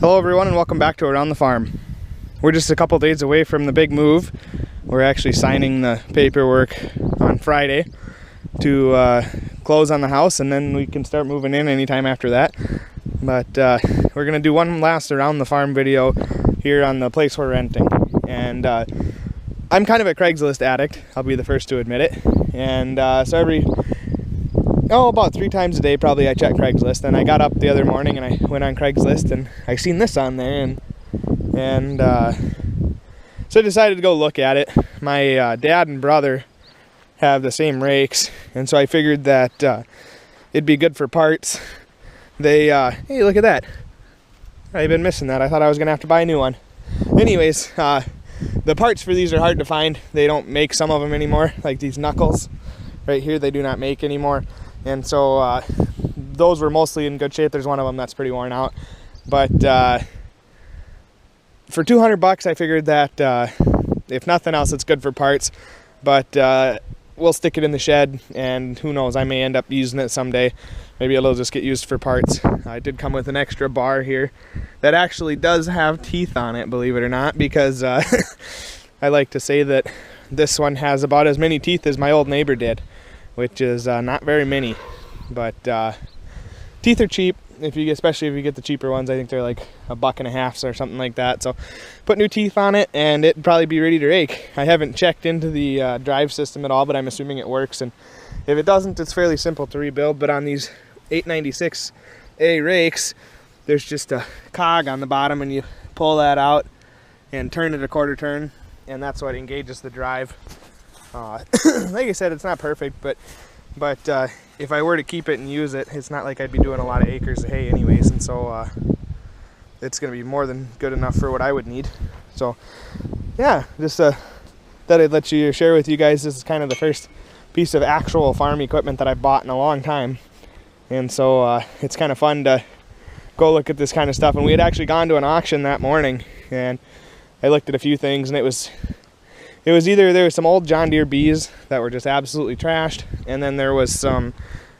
Hello everyone and welcome back to Around the Farm. We're just a couple days away from the big move. We're actually signing the paperwork on Friday to close on the house, and then we can start moving in anytime after that. But we're going to do one last Around the Farm video here on the place we're renting. And I'm kind of a Craigslist addict, I'll be the first to admit it. And so about 3 times a day probably I check Craigslist. And I got up the other morning and I went on Craigslist and I seen this on there, and so I decided to go look at it. My dad and brother have the same rakes, and so I figured that it'd be good for parts. They hey, look at that, I've been missing that. I thought I was gonna have to buy a new one. Anyways, the parts for these are hard to find. They don't make some of them anymore, like these knuckles right here, they do not make anymore. And so those were mostly in good shape. There's one of them that's pretty worn out. But for $200 I figured that if nothing else it's good for parts. But we'll stick it in the shed, and who knows, I may end up using it someday. Maybe it'll just get used for parts. I did come with an extra bar here that actually does have teeth on it, believe it or not, because I like to say that this one has about as many teeth as my old neighbor did, which is not very many. But teeth are cheap, especially if you get the cheaper ones. I think they're like $1.50 or something like that. So put new teeth on it and it'd probably be ready to rake. I haven't checked into the drive system at all, but I'm assuming it works. And if it doesn't, it's fairly simple to rebuild. But on these 896A rakes, there's just a cog on the bottom, and you pull that out and turn it a quarter turn, and that's what engages the drive. Like I said, it's not perfect, but if I were to keep it and use it, it's not like I'd be doing a lot of acres of hay anyways, and so it's going to be more than good enough for what I would need. So yeah, just thought I'd let you share with you guys. This is kind of the first piece of actual farm equipment that I've bought in a long time, and so it's kind of fun to go look at this kind of stuff. And we had actually gone to an auction that morning, and I looked at a few things, and it was either there was some old John Deere Bs that were just absolutely trashed, and then there was some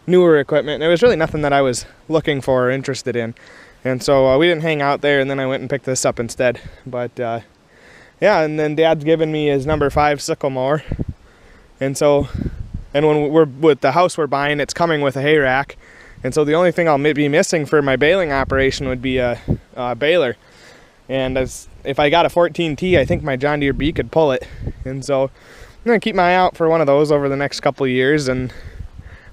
newer equipment, and it was really nothing that I was looking for or interested in. And so we didn't hang out there, and then I went and picked this up instead. But yeah, and then Dad's given me his number 5 sickle mower. And when we're with the house we're buying, it's coming with a hay rack. And so the only thing I'll be missing for my baling operation would be a baler. And if I got a 14T, I think my John Deere B could pull it. And so I'm going to keep my eye out for one of those over the next couple of years. And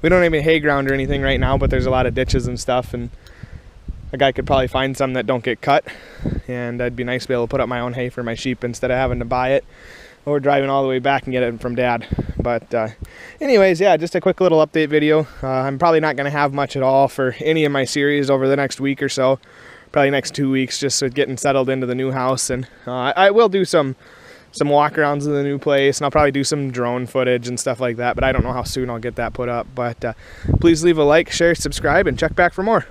we don't have any hay ground or anything right now, but there's a lot of ditches and stuff. And a guy could probably find some that don't get cut. And it'd be nice to be able to put up my own hay for my sheep instead of having to buy it or driving all the way back and get it from Dad. But anyways, yeah, just a quick little update video. I'm probably not going to have much at all for any of my series over the next week or so. Probably next 2 weeks, just so getting settled into the new house. And I will do some walk-arounds in the new place, and I'll probably do some drone footage and stuff like that, but I don't know how soon I'll get that put up. But please leave a like, share, subscribe, and check back for more.